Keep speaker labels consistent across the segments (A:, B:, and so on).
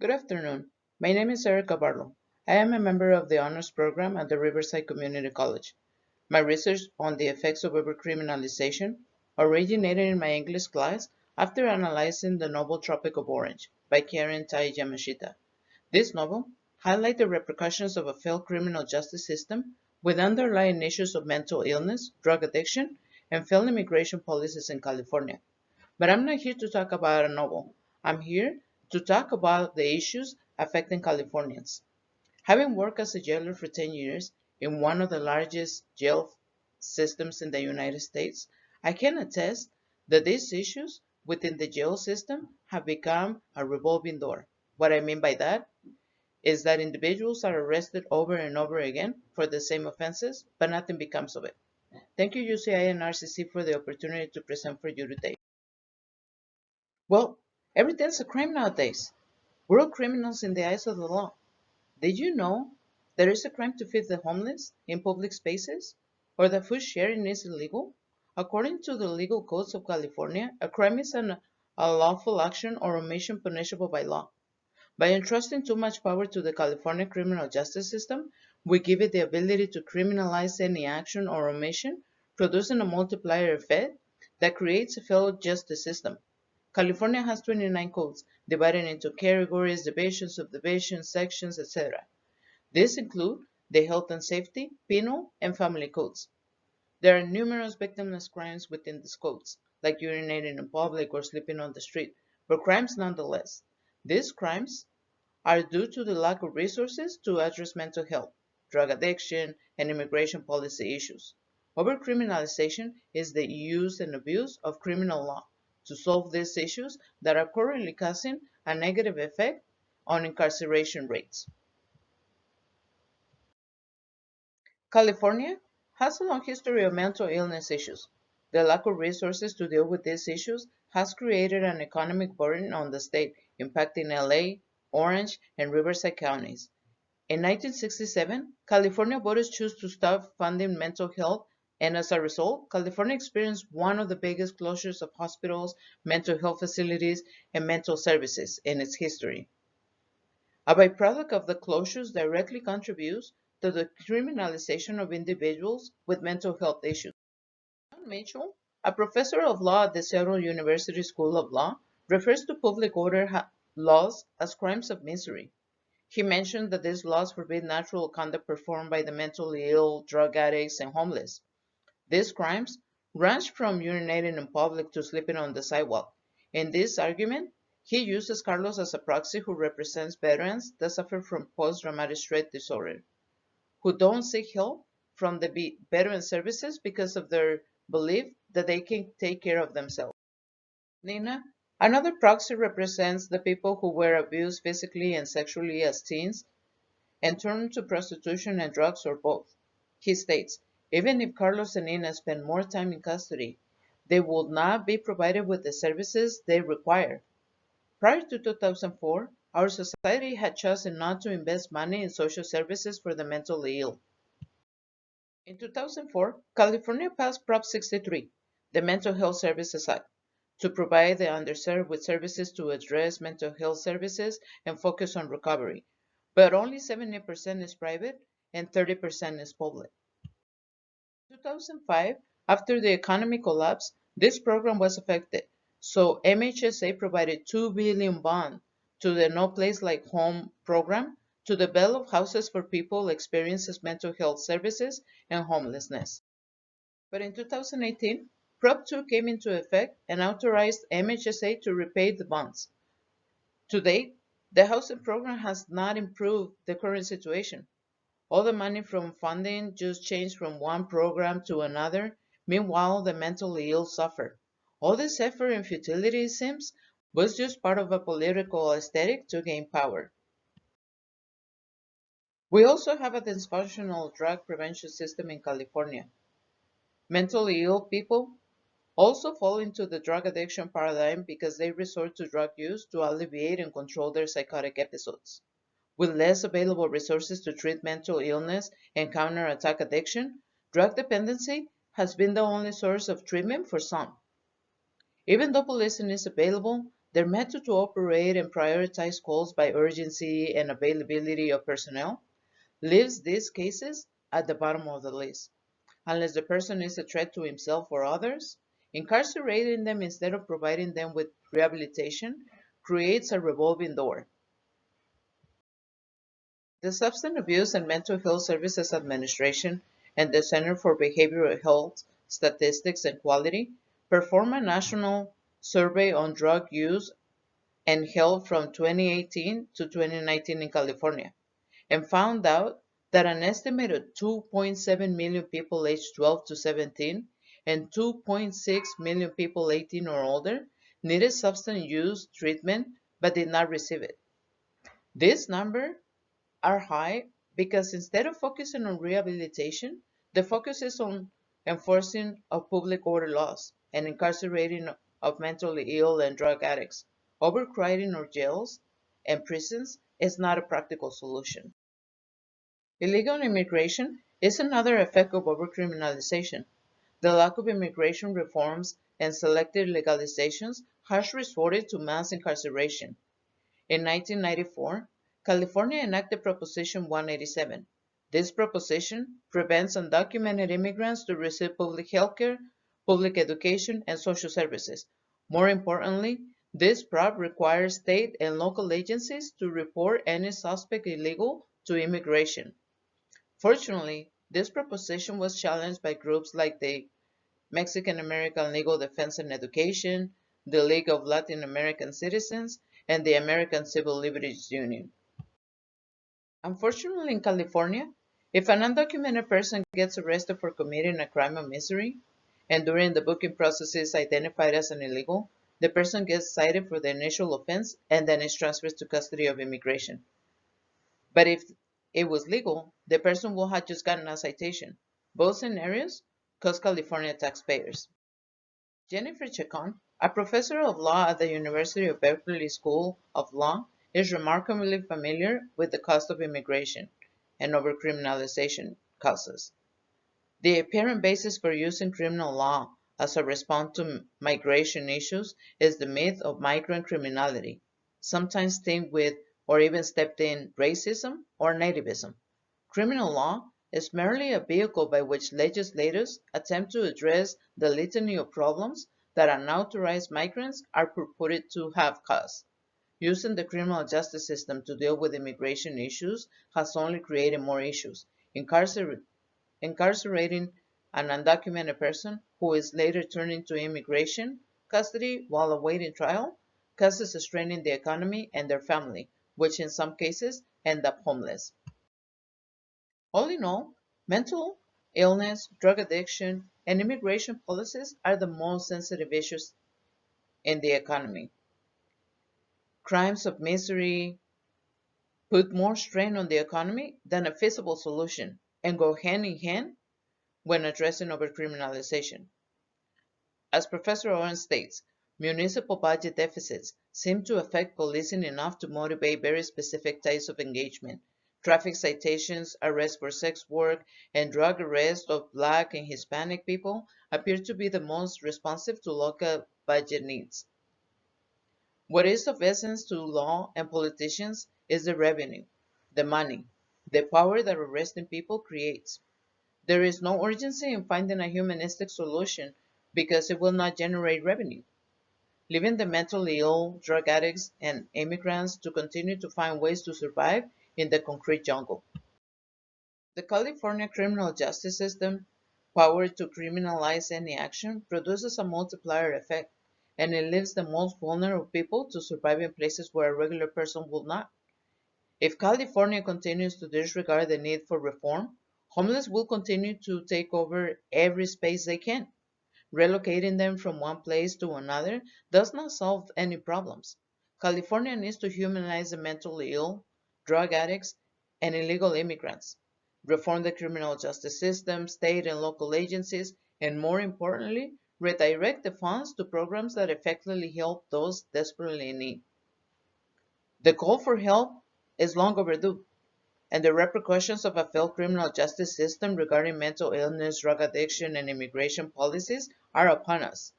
A: Good afternoon. My name is Ericka Barlow. I am a member of the honors program at the Riverside Community College. My research on the effects of overcriminalization originated in my English class after analyzing the novel Tropic of Orange by Karen Tai Yamashita. This novel highlights the repercussions of a failed criminal justice system with underlying issues of mental illness, drug addiction, and failed immigration policies in California. But I'm not here to talk about a novel. I'm here to talk about the issues affecting Californians. Having worked as a jailer for 10 years in one of the largest jail systems in the United States, I can attest that these issues within the jail system have become a revolving door. What I mean by that is that individuals are arrested over and over again for the same offenses, but nothing becomes of it. Thank you, UCI and RCC, for the opportunity to present for you today. Well, everything's a crime nowadays. We're all criminals in the eyes of the law. Did you know there is a crime to feed the homeless in public spaces? Or that food sharing is illegal? According to the legal codes of California, a crime is an unlawful action or omission punishable by law. By entrusting too much power to the California criminal justice system, we give it the ability to criminalize any action or omission, producing a multiplier effect that creates a failed justice system. California has 29 codes, divided into categories, divisions, subdivisions, sections, etc. These include the health and safety, penal, and family codes. There are numerous victimless crimes within these codes, like urinating in public or sleeping on the street, but crimes nonetheless. These crimes are due to the lack of resources to address mental health, drug addiction, and immigration policy issues. Overcriminalization is the use and abuse of criminal law to solve these issues that are currently causing a negative effect on incarceration rates. California has a long history of mental illness issues. The lack of resources to deal with these issues has created an economic burden on the state, impacting LA, Orange, and Riverside counties. In 1967, California voters chose to stop funding mental health, and as a result, California experienced one of the biggest closures of hospitals, mental health facilities, and mental services in its history. A byproduct of the closures directly contributes to the criminalization of individuals with mental health issues. John Mitchell, a professor of law at the Seattle University School of Law, refers to public order laws as crimes of misery. He mentioned that these laws forbid natural conduct performed by the mentally ill, drug addicts, and homeless. These crimes range from urinating in public to sleeping on the sidewalk. In this argument, he uses Carlos as a proxy who represents veterans that suffer from post-traumatic stress disorder, who don't seek help from the veteran services because of their belief that they can take care of themselves. Nina, another proxy, represents the people who were abused physically and sexually as teens and turned to prostitution and drugs or both. He states, even if Carlos and Nina spend more time in custody, they would not be provided with the services they require. Prior to 2004, our society had chosen not to invest money in social services for the mentally ill. In 2004, California passed Prop 63, the Mental Health Services Act, to provide the underserved with services to address mental health services and focus on recovery, but only 70% is private and 30% is public. In 2005, after the economy collapsed, this program was affected, so MHSA provided $2 billion bond to the No Place Like Home program to develop houses for people experiencing mental health services and homelessness. But in 2018, Prop 2 came into effect and authorized MHSA to repay the bonds. To date, the housing program has not improved the current situation. All the money from funding just changed from one program to another. Meanwhile, the mentally ill suffer. All this effort and futility, it seems, was just part of a political aesthetic to gain power. We also have a dysfunctional drug prevention system in California. Mentally ill people also fall into the drug addiction paradigm because they resort to drug use to alleviate and control their psychotic episodes. With less available resources to treat mental illness and counterattack addiction, drug dependency has been the only source of treatment for some. Even though policing is available, They're meant to operate and prioritize calls by urgency and availability of personnel, leaves these cases at the bottom of the list. Unless the person is a threat to himself or others, incarcerating them instead of providing them with rehabilitation creates a revolving door. The Substance Abuse and Mental Health Services Administration and the Center for Behavioral Health Statistics and Quality performed a national survey on drug use and health from 2018 to 2019 in California and found out that an estimated 2.7 million people aged 12 to 17 and 2.6 million people 18 or older needed substance use treatment but did not receive it. This number are high because instead of focusing on rehabilitation, the focus is on enforcing of public order laws and incarcerating of mentally ill and drug addicts. Overcrowding our jails and prisons is not a practical solution. Illegal immigration is another effect of overcriminalization. The lack of immigration reforms and selective legalizations has resorted to mass incarceration. In 1994, California enacted Proposition 187. This proposition prevents undocumented immigrants to receive public health care, public education, and social services. More importantly, this prop requires state and local agencies to report any suspect illegal to immigration. Fortunately, this proposition was challenged by groups like the Mexican American Legal Defense and Education, the League of Latin American Citizens, and the American Civil Liberties Union. Unfortunately, in California, if an undocumented person gets arrested for committing a crime of misery, and during the booking process is identified as an illegal, the person gets cited for the initial offense and then is transferred to custody of immigration. But if it was legal, the person will have just gotten a citation. Both scenarios cost California taxpayers. Jennifer Chacon, a professor of law at the University of Berkeley School of Law, is remarkably familiar with the cost of immigration and overcriminalization causes. The apparent basis for using criminal law as a response to migration issues is the myth of migrant criminality, sometimes tinged with or even stepped in racism or nativism. Criminal law is merely a vehicle by which legislators attempt to address the litany of problems that unauthorized migrants are purported to have caused. Using the criminal justice system to deal with immigration issues has only created more issues. Incarcerating an undocumented person who is later turned into immigration custody while awaiting trial causes a strain in the economy and their family, which in some cases end up homeless. All in all, mental illness, drug addiction, and immigration policies are the most sensitive issues in the economy. Crimes of misery put more strain on the economy than a feasible solution and go hand in hand when addressing overcriminalization. As Professor Owen states, municipal budget deficits seem to affect policing enough to motivate very specific types of engagement. Traffic citations, arrests for sex work, and drug arrests of Black and Hispanic people appear to be the most responsive to local budget needs. What is of essence to law and politicians is the revenue, the money, the power that arresting people creates. There is no urgency in finding a humanistic solution because it will not generate revenue, leaving the mentally ill, drug addicts, and immigrants to continue to find ways to survive in the concrete jungle. The California criminal justice system, power to criminalize any action, produces a multiplier effect, and it leaves the most vulnerable people to survive in places where a regular person would not. If California continues to disregard the need for reform, homeless will continue to take over every space they can. Relocating them from one place to another does not solve any problems. California needs to humanize the mentally ill, drug addicts, and illegal immigrants, reform the criminal justice system, state and local agencies, and more importantly, redirect the funds to programs that effectively help those desperately in need. The call for help is long overdue, and the repercussions of a failed criminal justice system regarding mental illness, drug addiction, and immigration policies are upon us.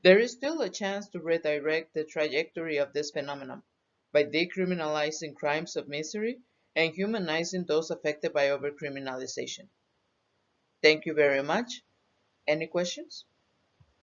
A: There is still a chance to redirect the trajectory of this phenomenon by decriminalizing crimes of misery and humanizing those affected by overcriminalization. Thank you very much. Any questions?